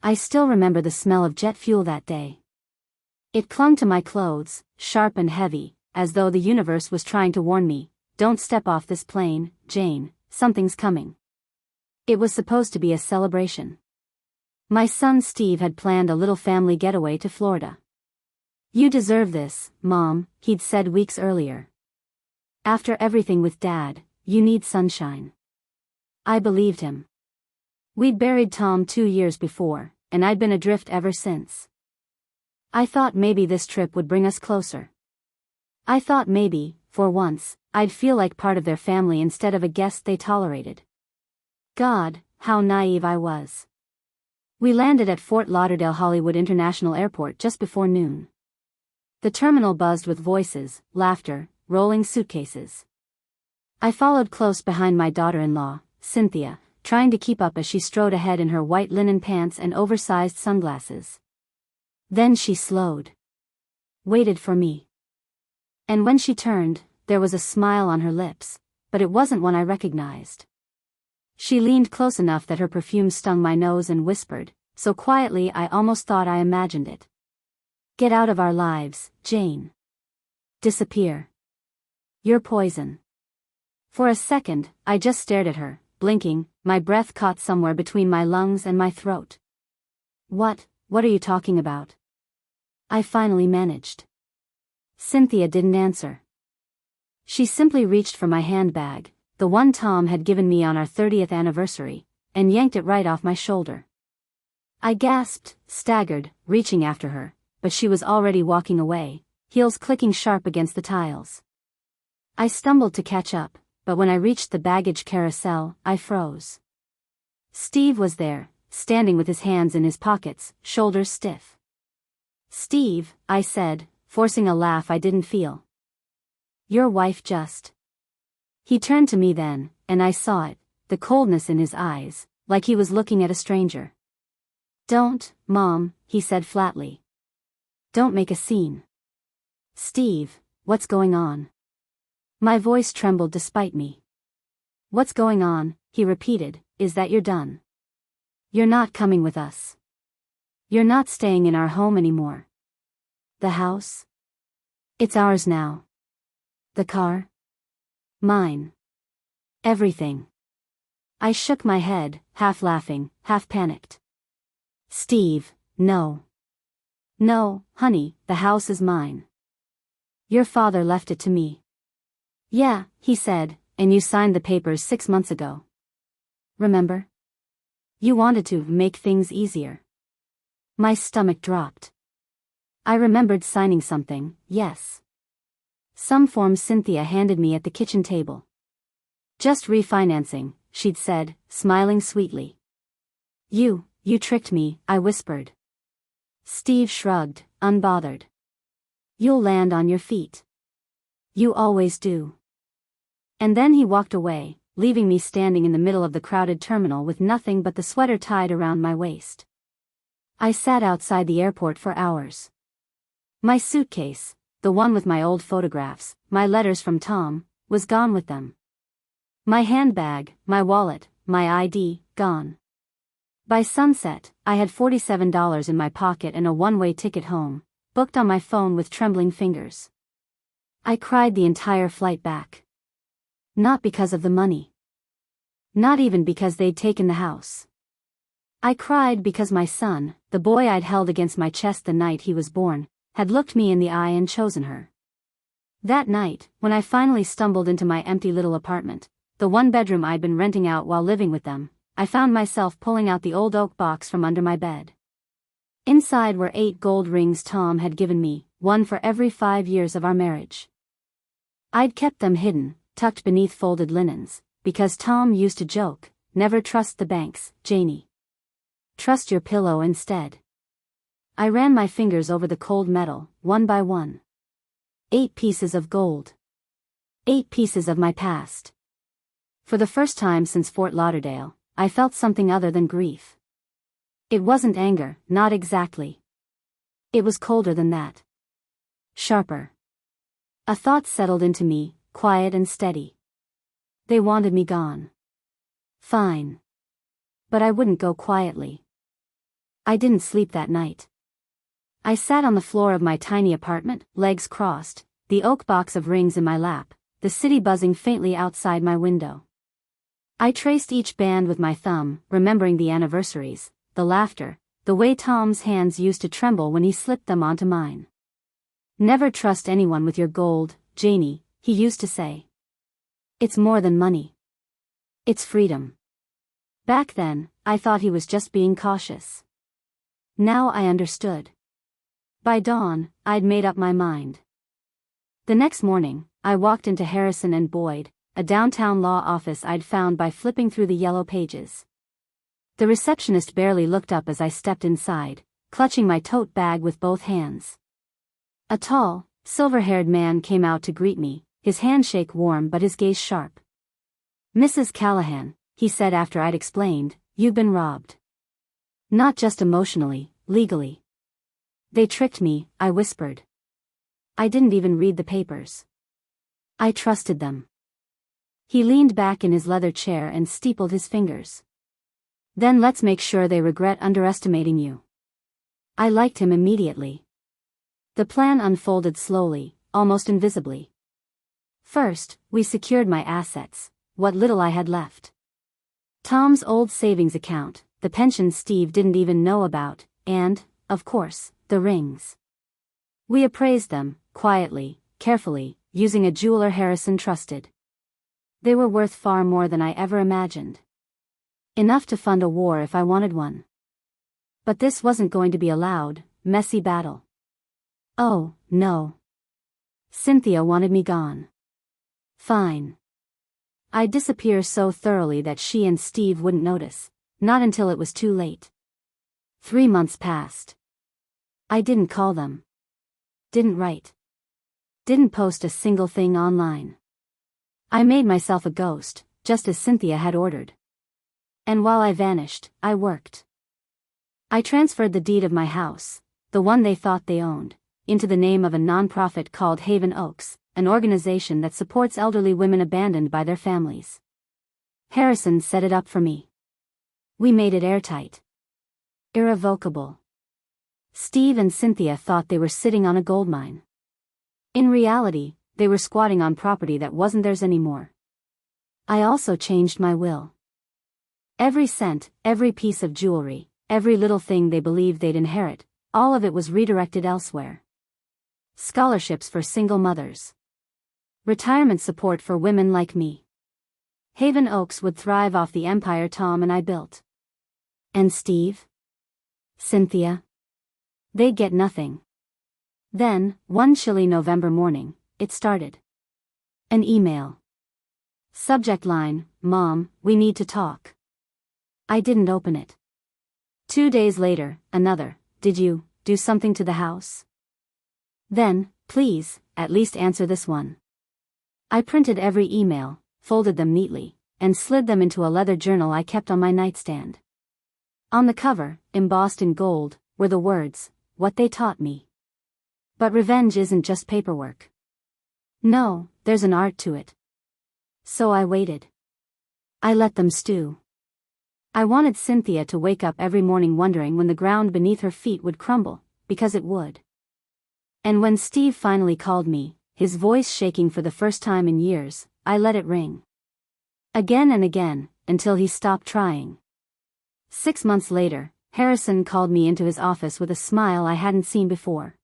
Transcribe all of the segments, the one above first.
I still remember the smell of jet fuel that day. It clung to my clothes, sharp and heavy, as though the universe was trying to warn me, "Don't step off this plane, Jane, something's coming." It was supposed to be a celebration. My son Steve had planned a little family getaway to Florida. "You deserve this, Mom," he'd said weeks earlier. "After everything with Dad, you need sunshine." I believed him. We'd buried Tom 2 years before, and I'd been adrift ever since. I thought maybe this trip would bring us closer. I thought maybe, for once, I'd feel like part of their family instead of a guest they tolerated. God, how naive I was. We landed at Fort Lauderdale Hollywood International Airport just before noon. The terminal buzzed with voices, laughter, rolling suitcases. I followed close behind my daughter-in-law, Cynthia, trying to keep up as she strode ahead in her white linen pants and oversized sunglasses. Then she slowed. Waited for me. And when she turned, there was a smile on her lips, but it wasn't one I recognized. She leaned close enough that her perfume stung my nose and whispered, so quietly I almost thought I imagined it. "Get out of our lives, Jane. Disappear. You're poison." For a second, I just stared at her, blinking, my breath caught somewhere between my lungs and my throat. What are you talking about?" I finally managed. Cynthia didn't answer. She simply reached for my handbag, the one Tom had given me on our 30th anniversary, and yanked it right off my shoulder. I gasped, staggered, reaching after her, but she was already walking away, heels clicking sharp against the tiles. I stumbled to catch up, but when I reached the baggage carousel, I froze. Steve was there, standing with his hands in his pockets, shoulders stiff. "Steve," I said, forcing a laugh I didn't feel. "Your wife just..." He turned to me then, and I saw it, the coldness in his eyes, like he was looking at a stranger. "Don't, Mom," he said flatly. "Don't make a scene." "Steve, what's going on?" My voice trembled despite me. "What's going on," he repeated, "is that you're done. You're not coming with us. You're not staying in our home anymore. The house? It's ours now. The car? Mine. Everything." I shook my head, half laughing, half panicked. "Steve, no. No, honey, the house is mine. Your father left it to me." "Yeah," he said, "and you signed the papers 6 months ago. Remember? You wanted to make things easier." My stomach dropped. I remembered signing something, yes. Some form Cynthia handed me at the kitchen table. "Just refinancing," she'd said, smiling sweetly. You tricked me," I whispered. Steve shrugged, unbothered. "You'll land on your feet. You always do." And then he walked away, leaving me standing in the middle of the crowded terminal with nothing but the sweater tied around my waist. I sat outside the airport for hours. My suitcase, the one with my old photographs, my letters from Tom, was gone with them. My handbag, my wallet, my ID, gone. By sunset, I had $47 in my pocket and a one-way ticket home, booked on my phone with trembling fingers. I cried the entire flight back. Not because of the money. Not even because they'd taken the house. I cried because my son, the boy I'd held against my chest the night he was born, had looked me in the eye and chosen her. That night, when I finally stumbled into my empty little apartment, the one bedroom I'd been renting out while living with them, I found myself pulling out the old oak box from under my bed. Inside were 8 gold rings Tom had given me, one for every 5 years of our marriage. I'd kept them hidden, tucked beneath folded linens, because Tom used to joke, "Never trust the banks, Janie. Trust your pillow instead." I ran my fingers over the cold metal, one by one. 8 pieces of gold. 8 pieces of my past. For the first time since Fort Lauderdale, I felt something other than grief. It wasn't anger, not exactly. It was colder than that. Sharper. A thought settled into me, quiet and steady. They wanted me gone. Fine. But I wouldn't go quietly. I didn't sleep that night. I sat on the floor of my tiny apartment, legs crossed, the oak box of rings in my lap, the city buzzing faintly outside my window. I traced each band with my thumb, remembering the anniversaries, the laughter, the way Tom's hands used to tremble when he slipped them onto mine. Never trust anyone with your gold, Janie, he used to say. It's more than money. It's freedom. Back then, I thought he was just being cautious. Now I understood. By dawn, I'd made up my mind. The next morning, I walked into Harrison and Boyd, a downtown law office I'd found by flipping through the yellow pages. The receptionist barely looked up as I stepped inside, clutching my tote bag with both hands. A tall, silver-haired man came out to greet me, his handshake warm but his gaze sharp. "Mrs. Callahan," he said after I'd explained, "you've been robbed. Not just emotionally, legally." "They tricked me," I whispered. "I didn't even read the papers. I trusted them." He leaned back in his leather chair and steepled his fingers. "Then let's make sure they regret underestimating you." I liked him immediately. The plan unfolded slowly, almost invisibly. First, we secured my assets, what little I had left. Tom's old savings account, the pension Steve didn't even know about, and, of course, the rings. We appraised them, quietly, carefully, using a jeweler Harrison trusted. They were worth far more than I ever imagined. Enough to fund a war if I wanted one. But this wasn't going to be a loud, messy battle. Oh, no. Cynthia wanted me gone. Fine. I'd disappear so thoroughly that she and Steve wouldn't notice, not until it was too late. 3 months passed. I didn't call them. Didn't write. Didn't post a single thing online. I made myself a ghost, just as Cynthia had ordered. And while I vanished, I worked. I transferred the deed of my house, the one they thought they owned, into the name of a nonprofit called Haven Oaks, an organization that supports elderly women abandoned by their families. Harrison set it up for me. We made it airtight. Irrevocable. Steve and Cynthia thought they were sitting on a goldmine. In reality, they were squatting on property that wasn't theirs anymore. I also changed my will. Every cent, every piece of jewelry, every little thing they believed they'd inherit, all of it was redirected elsewhere. Scholarships for single mothers. Retirement support for women like me. Haven Oaks would thrive off the empire Tom and I built. And Steve? Cynthia? They'd get nothing. Then, one chilly November morning, it started. An email. Subject line, "Mom, we need to talk." I didn't open it. 2 days later, another, "Did you do something to the house?" Then, "Please, at least answer this one." I printed every email, folded them neatly, and slid them into a leather journal I kept on my nightstand. On the cover, embossed in gold, were the words, "What they taught me." But revenge isn't just paperwork. No, there's an art to it. So I waited. I let them stew. I wanted Cynthia to wake up every morning wondering when the ground beneath her feet would crumble, because it would. And when Steve finally called me, his voice shaking for the first time in years, I let it ring. Again and again, until he stopped trying. 6 months later, Harrison called me into his office with a smile I hadn't seen before.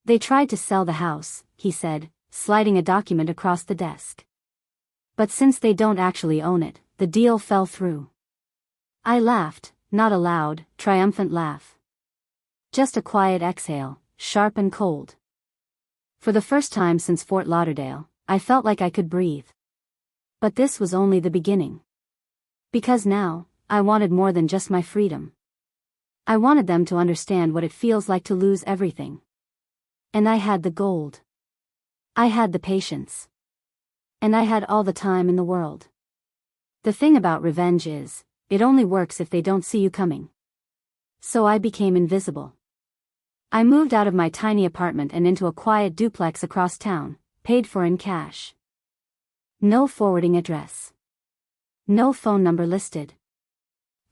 "They tried to sell the house," he said, sliding a document across the desk. "But since they don't actually own it, the deal fell through." I laughed, not a loud, triumphant laugh. Just a quiet exhale, sharp and cold. For the first time since Fort Lauderdale, I felt like I could breathe. But this was only the beginning. Because now, I wanted more than just my freedom. I wanted them to understand what it feels like to lose everything. And I had the gold. I had the patience. And I had all the time in the world. The thing about revenge is, it only works if they don't see you coming. So I became invisible. I moved out of my tiny apartment and into a quiet duplex across town, paid for in cash. No forwarding address. No phone number listed.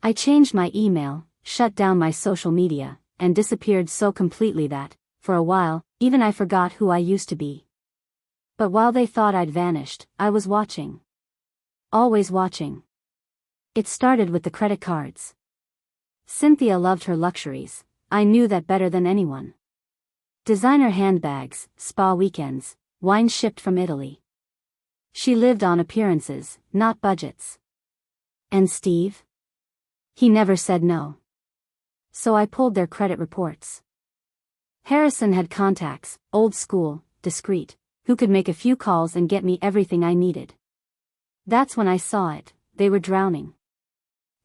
I changed my email, shut down my social media, and disappeared so completely that, for a while, even I forgot who I used to be. But while they thought I'd vanished, I was watching. Always watching. It started with the credit cards. Cynthia loved her luxuries, I knew that better than anyone. Designer handbags, spa weekends, wine shipped from Italy. She lived on appearances, not budgets. And Steve? He never said no. So I pulled their credit reports. Harrison had contacts, old school, discreet, who could make a few calls and get me everything I needed. That's when I saw it, they were drowning.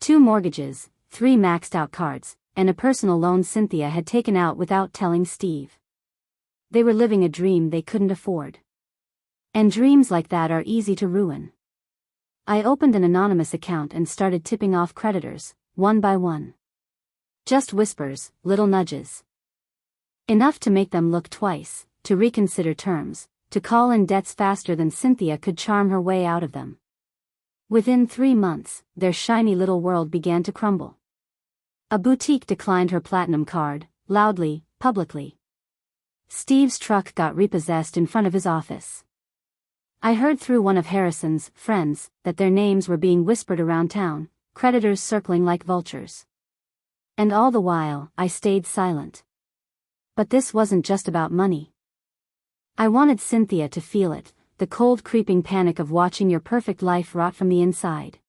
2 mortgages, 3 maxed out cards, and a personal loan Cynthia had taken out without telling Steve. They were living a dream they couldn't afford. And dreams like that are easy to ruin. I opened an anonymous account and started tipping off creditors, one by one. Just whispers, little nudges. Enough to make them look twice, to reconsider terms, to call in debts faster than Cynthia could charm her way out of them. Within 3 months, their shiny little world began to crumble. A boutique declined her platinum card, loudly, publicly. Steve's truck got repossessed in front of his office. I heard through one of Harrison's friends that their names were being whispered around town, creditors circling like vultures. And all the while, I stayed silent. But this wasn't just about money. I wanted Cynthia to feel it, the cold creeping panic of watching your perfect life rot from the inside.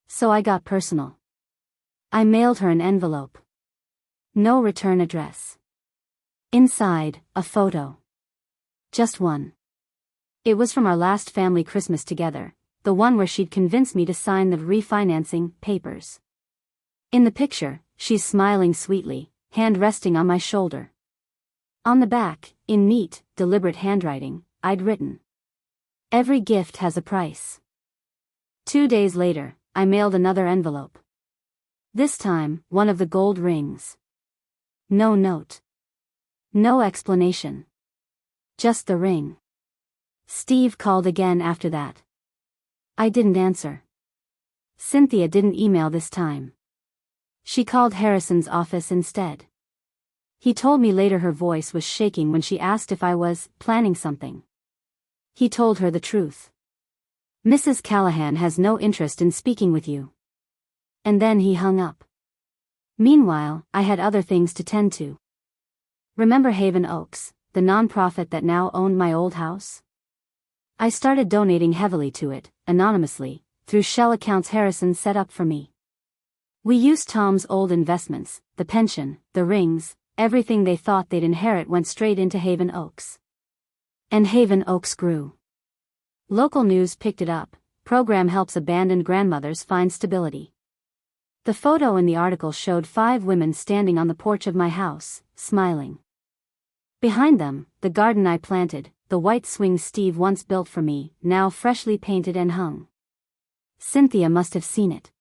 So I got personal. I mailed her an envelope. No return address. Inside, a photo. Just one. It was from our last family Christmas together, the one where she'd convinced me to sign the refinancing papers. In the picture, she's smiling sweetly, hand resting on my shoulder. On the back, in neat, deliberate handwriting, I'd written, "Every gift has a price." 2 days later, I mailed another envelope. This time, one of the gold rings. No note. No explanation. Just the ring. Steve called again after that. I didn't answer. Cynthia didn't email this time. She called Harrison's office instead. He told me later her voice was shaking when she asked if I was planning something. He told her the truth. "Mrs. Callahan has no interest in speaking with you." And then he hung up. Meanwhile, I had other things to tend to. Remember Haven Oaks, the nonprofit that now owned my old house? I started donating heavily to it, anonymously, through shell accounts Harrison set up for me. We used Tom's old investments, the pension, the rings, everything they thought they'd inherit went straight into Haven Oaks. And Haven Oaks grew. Local news picked it up. Program helps abandoned grandmothers find stability. The photo in the article showed 5 women standing on the porch of my house, smiling. Behind them, the garden I planted, the white swing Steve once built for me, now freshly painted and hung. Cynthia must have seen it.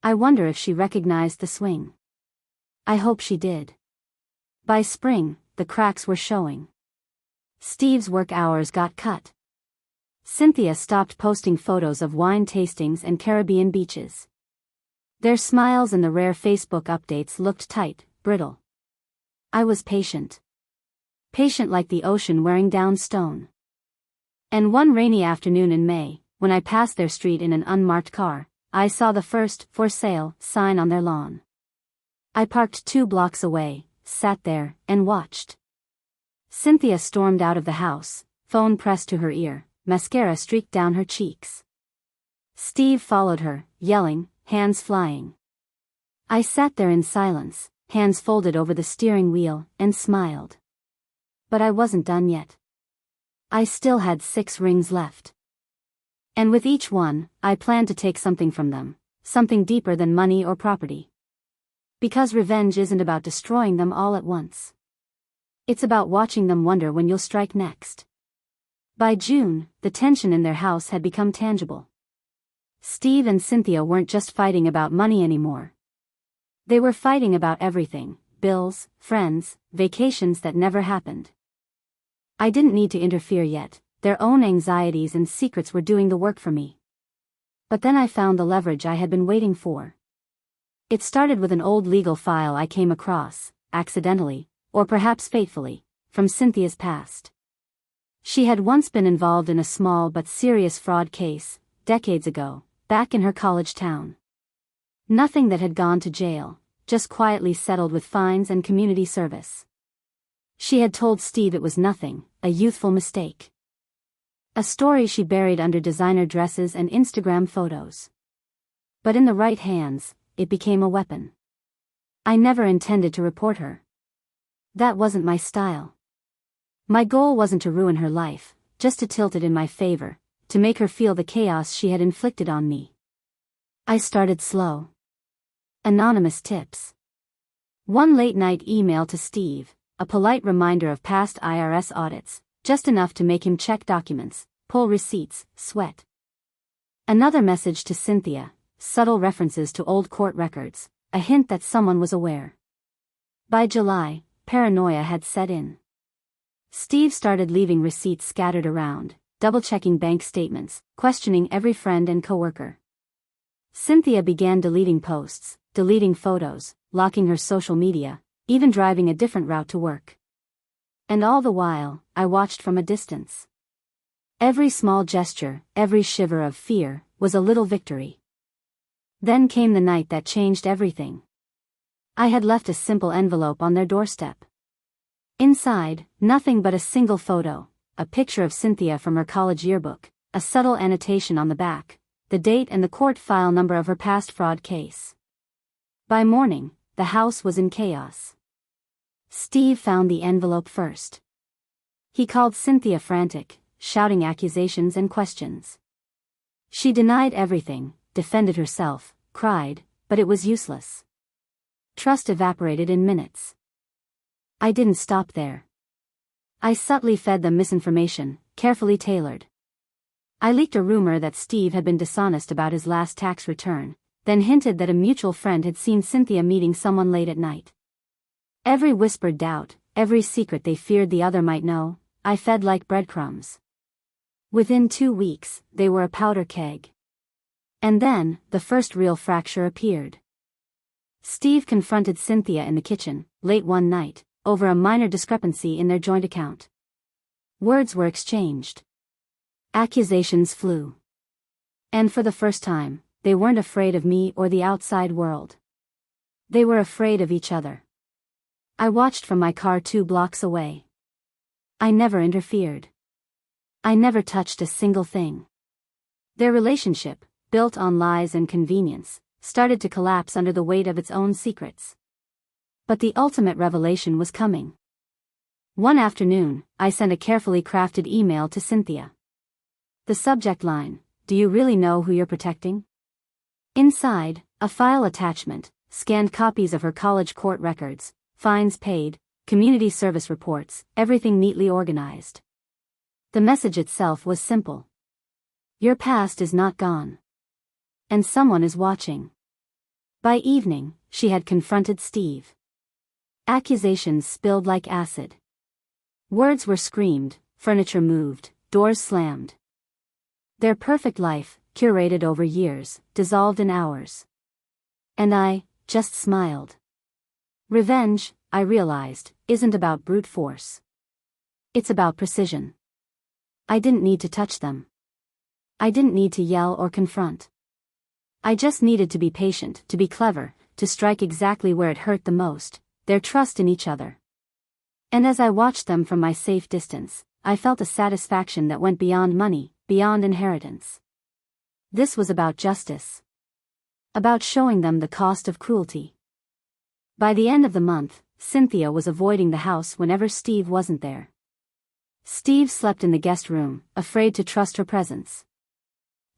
I wonder if she recognized the swing. I hope she did. By spring, the cracks were showing. Steve's work hours got cut. Cynthia stopped posting photos of wine tastings and Caribbean beaches. Their smiles and the rare Facebook updates looked tight, brittle. I was patient. Patient like the ocean wearing down stone. And one rainy afternoon in May, when I passed their street in an unmarked car, I saw the first "for sale" sign on their lawn. I parked 2 blocks away, sat there, and watched. Cynthia stormed out of the house, phone pressed to her ear, mascara streaked down her cheeks. Steve followed her, yelling, hands flying. I sat there in silence, hands folded over the steering wheel, and smiled. But I wasn't done yet. I still had 6 rings left. And with each one, I planned to take something from them, something deeper than money or property. Because revenge isn't about destroying them all at once. It's about watching them wonder when you'll strike next. By June, the tension in their house had become tangible. Steve and Cynthia weren't just fighting about money anymore. They were fighting about everything: bills, friends, vacations that never happened. I didn't need to interfere yet, their own anxieties and secrets were doing the work for me. But then I found the leverage I had been waiting for. It started with an old legal file I came across, accidentally, or perhaps fatefully, from Cynthia's past. She had once been involved in a small but serious fraud case, decades ago, back in her college town. Nothing that had gone to jail, just quietly settled with fines and community service. She had told Steve it was nothing, a youthful mistake. A story she buried under designer dresses and Instagram photos. But in the right hands, it became a weapon. I never intended to report her. That wasn't my style. My goal wasn't to ruin her life, just to tilt it in my favor, to make her feel the chaos she had inflicted on me. I started slow. Anonymous tips. One late-night email to Steve, a polite reminder of past IRS audits, just enough to make him check documents, pull receipts, sweat. Another message to Cynthia, subtle references to old court records, a hint that someone was aware. By July, paranoia had set in. Steve started leaving receipts scattered around, double-checking bank statements, questioning every friend and coworker. Cynthia began deleting posts, deleting photos, locking her social media, even driving a different route to work. And all the while, I watched from a distance. Every small gesture, every shiver of fear, was a little victory. Then came the night that changed everything. I had left a simple envelope on their doorstep. Inside, nothing but a single photo, a picture of Cynthia from her college yearbook, a subtle annotation on the back, the date and the court file number of her past fraud case. By morning, the house was in chaos. Steve found the envelope first. He called Cynthia frantic, shouting accusations and questions. She denied everything, defended herself, cried, but it was useless. Trust evaporated in minutes. I didn't stop there. I subtly fed them misinformation, carefully tailored. I leaked a rumor that Steve had been dishonest about his last tax return, then hinted that a mutual friend had seen Cynthia meeting someone late at night. Every whispered doubt, every secret they feared the other might know, I fed like breadcrumbs. Within 2 weeks, they were a powder keg. And then, the first real fracture appeared. Steve confronted Cynthia in the kitchen, late one night, over a minor discrepancy in their joint account. Words were exchanged. Accusations flew. And for the first time, they weren't afraid of me or the outside world. They were afraid of each other. I watched from my car 2 blocks away. I never interfered. I never touched a single thing. Their relationship, built on lies and convenience, started to collapse under the weight of its own secrets. But the ultimate revelation was coming. One afternoon, I sent a carefully crafted email to Cynthia. The subject line, "Do you really know who you're protecting?" Inside, a file attachment, scanned copies of her college court records, fines paid, community service reports, everything neatly organized. The message itself was simple. Your past is not gone. And someone is watching. By evening, she had confronted Steve. Accusations spilled like acid. Words were screamed, furniture moved, doors slammed. Their perfect life, curated over years, dissolved in hours. And I just smiled. Revenge, I realized, isn't about brute force. It's about precision. I didn't need to touch them. I didn't need to yell or confront. I just needed to be patient, to be clever, to strike exactly where it hurt the most, their trust in each other. And as I watched them from my safe distance, I felt a satisfaction that went beyond money, beyond inheritance. This was about justice. About showing them the cost of cruelty. By the end of the month, Cynthia was avoiding the house whenever Steve wasn't there. Steve slept in the guest room, afraid to trust her presence.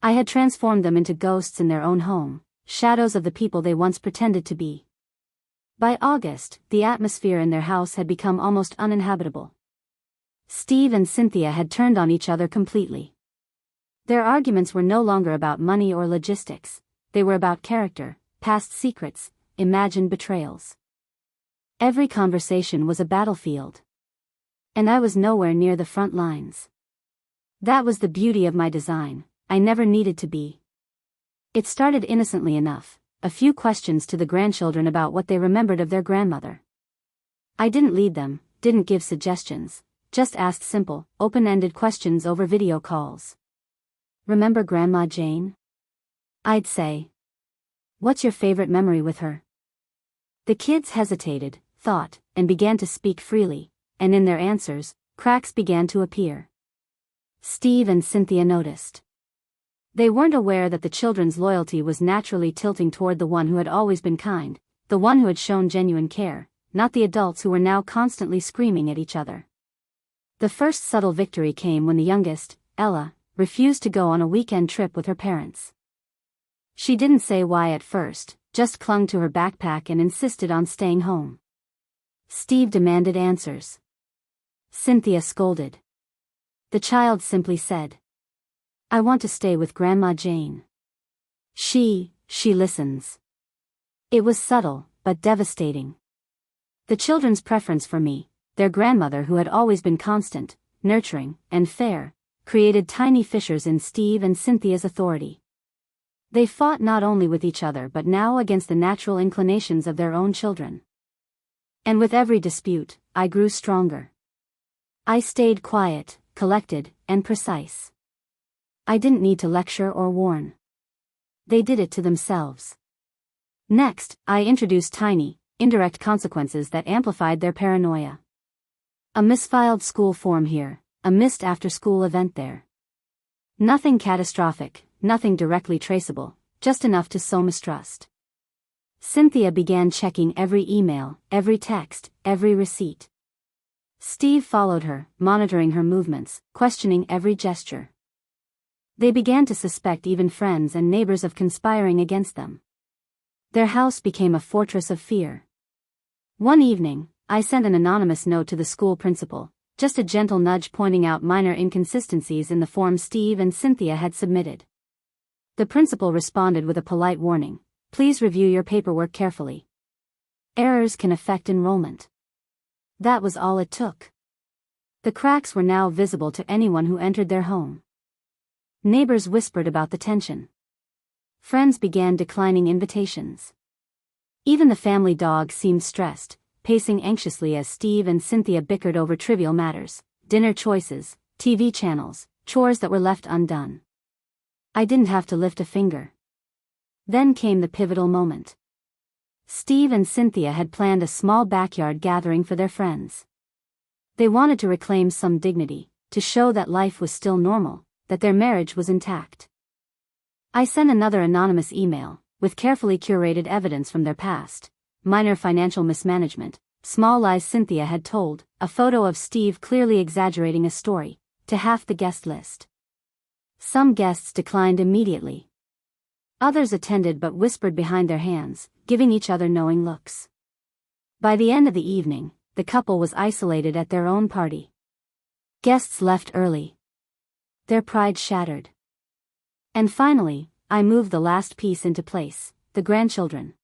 I had transformed them into ghosts in their own home, shadows of the people they once pretended to be. By August, the atmosphere in their house had become almost uninhabitable. Steve and Cynthia had turned on each other completely. Their arguments were no longer about money or logistics, they were about character, past secrets, imagined betrayals. Every conversation was a battlefield. And I was nowhere near the front lines. That was the beauty of my design, I never needed to be. It started innocently enough, a few questions to the grandchildren about what they remembered of their grandmother. I didn't lead them, didn't give suggestions, just asked simple, open-ended questions over video calls. Remember Grandma Jane? I'd say. What's your favorite memory with her? The kids hesitated, thought, and began to speak freely, and in their answers, cracks began to appear. Steve and Cynthia noticed. They weren't aware that the children's loyalty was naturally tilting toward the one who had always been kind, the one who had shown genuine care, not the adults who were now constantly screaming at each other. The first subtle victory came when the youngest, Ella, refused to go on a weekend trip with her parents. She didn't say why at first, just clung to her backpack and insisted on staying home. Steve demanded answers. Cynthia scolded. The child simply said, "I want to stay with Grandma Jane. She listens." It was subtle, but devastating. The children's preference for me, their grandmother who had always been constant, nurturing, and fair, created tiny fissures in Steve and Cynthia's authority. They fought not only with each other but now against the natural inclinations of their own children. And with every dispute, I grew stronger. I stayed quiet, collected, and precise. I didn't need to lecture or warn. They did it to themselves. Next, I introduced tiny, indirect consequences that amplified their paranoia. A misfiled school form here, a missed after-school event there. Nothing catastrophic, nothing directly traceable, just enough to sow mistrust. Cynthia began checking every email, every text, every receipt. Steve followed her, monitoring her movements, questioning every gesture. They began to suspect even friends and neighbors of conspiring against them. Their house became a fortress of fear. One evening, I sent an anonymous note to the school principal, just a gentle nudge pointing out minor inconsistencies in the form Steve and Cynthia had submitted. The principal responded with a polite warning, "Please review your paperwork carefully. Errors can affect enrollment." That was all it took. The cracks were now visible to anyone who entered their home. Neighbors whispered about the tension. Friends began declining invitations. Even the family dog seemed stressed, pacing anxiously as Steve and Cynthia bickered over trivial matters, dinner choices, TV channels, chores that were left undone. I didn't have to lift a finger. Then came the pivotal moment. Steve and Cynthia had planned a small backyard gathering for their friends. They wanted to reclaim some dignity, to show that life was still normal, that their marriage was intact. I sent another anonymous email, with carefully curated evidence from their past, minor financial mismanagement, small lies Cynthia had told, a photo of Steve clearly exaggerating a story, to half the guest list. Some guests declined immediately. Others attended but whispered behind their hands, giving each other knowing looks. By the end of the evening, the couple was isolated at their own party. Guests left early. Their pride shattered. And finally, I moved the last piece into place, the grandchildren.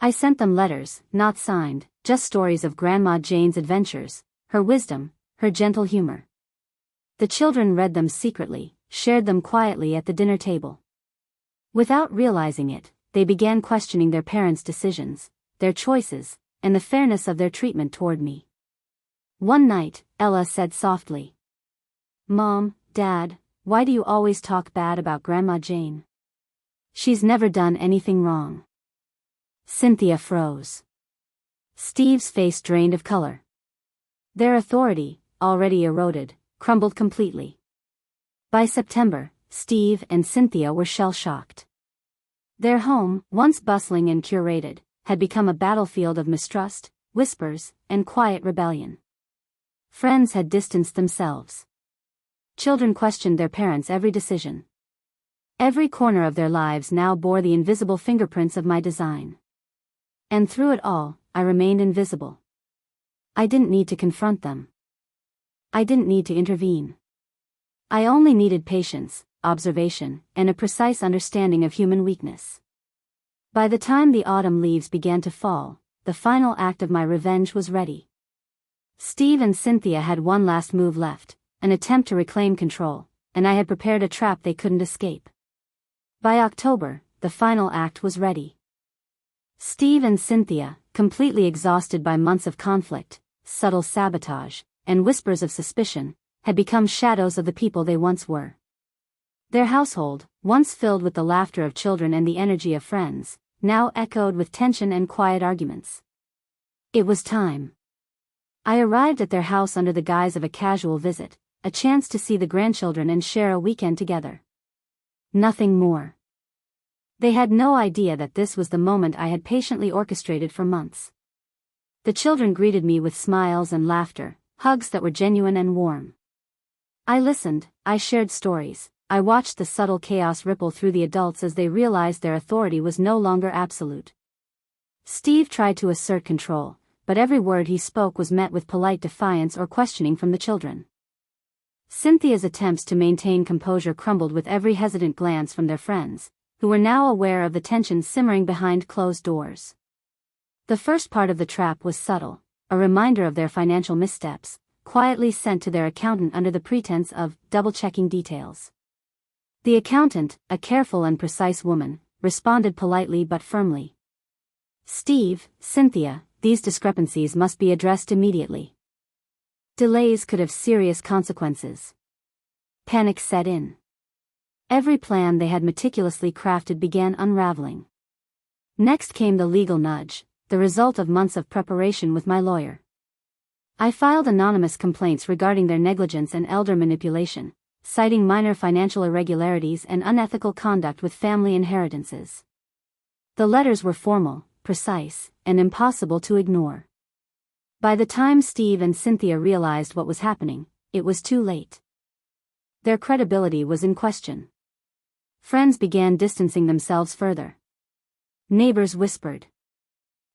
I sent them letters, not signed, just stories of Grandma Jane's adventures, her wisdom, her gentle humor. The children read them secretly, shared them quietly at the dinner table. Without realizing it, they began questioning their parents' decisions, their choices, and the fairness of their treatment toward me. One night, Ella said softly, "Mom, Dad, why do you always talk bad about Grandma Jane? She's never done anything wrong." Cynthia froze. Steve's face drained of color. Their authority, already eroded, crumbled completely. By September, Steve and Cynthia were shell-shocked. Their home, once bustling and curated, had become a battlefield of mistrust, whispers, and quiet rebellion. Friends had distanced themselves. Children questioned their parents' every decision. Every corner of their lives now bore the invisible fingerprints of my design. And through it all, I remained invisible. I didn't need to confront them. I didn't need to intervene. I only needed patience, observation, and a precise understanding of human weakness. By the time the autumn leaves began to fall, the final act of my revenge was ready. Steve and Cynthia had one last move left, an attempt to reclaim control, and I had prepared a trap they couldn't escape. By October, the final act was ready. Steve and Cynthia, completely exhausted by months of conflict, subtle sabotage, and whispers of suspicion, had become shadows of the people they once were. Their household, once filled with the laughter of children and the energy of friends, now echoed with tension and quiet arguments. It was time. I arrived at their house under the guise of a casual visit, a chance to see the grandchildren and share a weekend together. Nothing more. They had no idea that this was the moment I had patiently orchestrated for months. The children greeted me with smiles and laughter, hugs that were genuine and warm. I listened, I shared stories, I watched the subtle chaos ripple through the adults as they realized their authority was no longer absolute. Steve tried to assert control, but every word he spoke was met with polite defiance or questioning from the children. Cynthia's attempts to maintain composure crumbled with every hesitant glance from their friends, who were now aware of the tension simmering behind closed doors. The first part of the trap was subtle, a reminder of their financial missteps, quietly sent to their accountant under the pretense of double-checking details. The accountant, a careful and precise woman, responded politely but firmly. "Steve, Cynthia, these discrepancies must be addressed immediately. Delays could have serious consequences." Panic set in. Every plan they had meticulously crafted began unraveling. Next came the legal nudge, the result of months of preparation with my lawyer. I filed anonymous complaints regarding their negligence and elder manipulation, citing minor financial irregularities and unethical conduct with family inheritances. The letters were formal, precise, and impossible to ignore. By the time Steve and Cynthia realized what was happening, it was too late. Their credibility was in question. Friends began distancing themselves further. Neighbors whispered.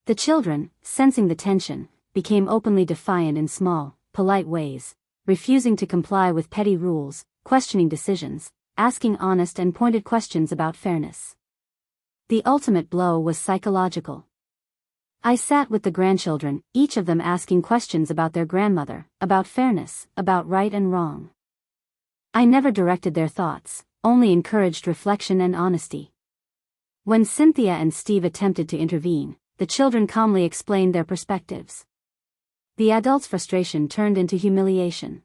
The children, sensing the tension, became openly defiant in small, polite ways, refusing to comply with petty rules, questioning decisions, asking honest and pointed questions about fairness. The ultimate blow was psychological. I sat with the grandchildren, each of them asking questions about their grandmother, about fairness, about right and wrong. I never directed their thoughts, only encouraged reflection and honesty. When Cynthia and Steve attempted to intervene, the children calmly explained their perspectives. The adults' frustration turned into humiliation.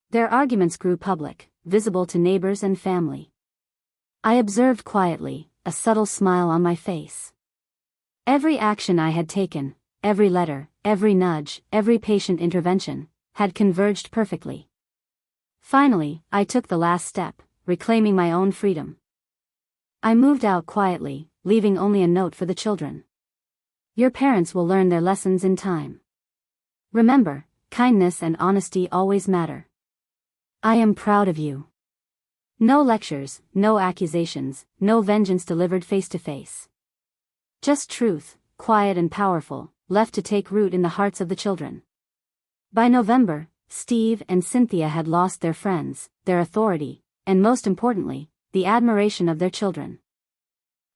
Their arguments grew public, visible to neighbors and family. I observed quietly, a subtle smile on my face. Every action I had taken, every letter, every nudge, every patient intervention, had converged perfectly. Finally, I took the last step, reclaiming my own freedom. I moved out quietly, leaving only a note for the children. Your parents will learn their lessons in time. Remember, kindness and honesty always matter. I am proud of you. No lectures, no accusations, no vengeance delivered face to face. Just truth, quiet and powerful, left to take root in the hearts of the children. By November, Steve and Cynthia had lost their friends, their authority, and most importantly, the admiration of their children.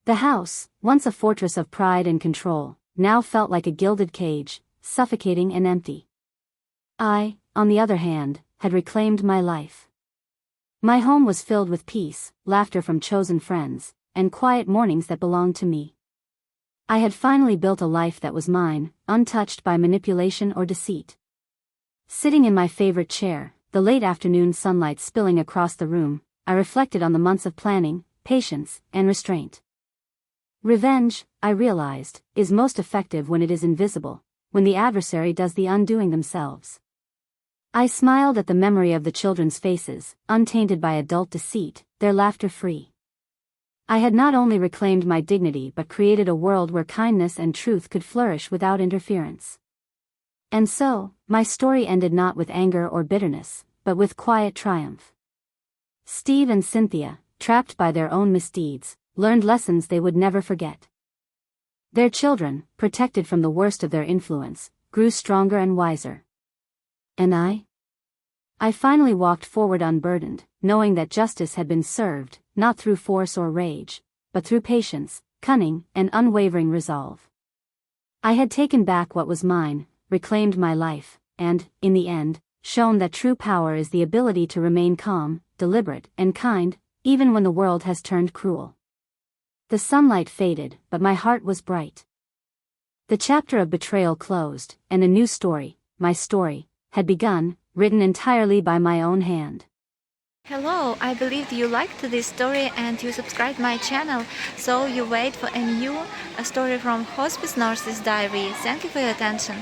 The house, once a fortress of pride and control, now felt like a gilded cage, suffocating and empty. I, on the other hand, had reclaimed my life. My home was filled with peace, laughter from chosen friends, and quiet mornings that belonged to me. I had finally built a life that was mine, untouched by manipulation or deceit. Sitting in my favorite chair, the late afternoon sunlight spilling across the room, I reflected on the months of planning, patience, and restraint. Revenge, I realized, is most effective when it is invisible, when the adversary does the undoing themselves. I smiled at the memory of the children's faces, untainted by adult deceit, their laughter free. I had not only reclaimed my dignity but created a world where kindness and truth could flourish without interference. And so, my story ended not with anger or bitterness, but with quiet triumph. Steve and Cynthia, trapped by their own misdeeds, learned lessons they would never forget. Their children, protected from the worst of their influence, grew stronger and wiser. And I? I finally walked forward unburdened, knowing that justice had been served, not through force or rage, but through patience, cunning, and unwavering resolve. I had taken back what was mine, reclaimed my life, and, in the end, shown that true power is the ability to remain calm, deliberate, and kind, even when the world has turned cruel. The sunlight faded, but my heart was bright. The chapter of betrayal closed, and a new story, my story, had begun, written entirely by my own hand. Hello, I believe you liked this story and you subscribed my channel, so you wait for a new story from Hospice Nurse's Diary. Thank you for your attention.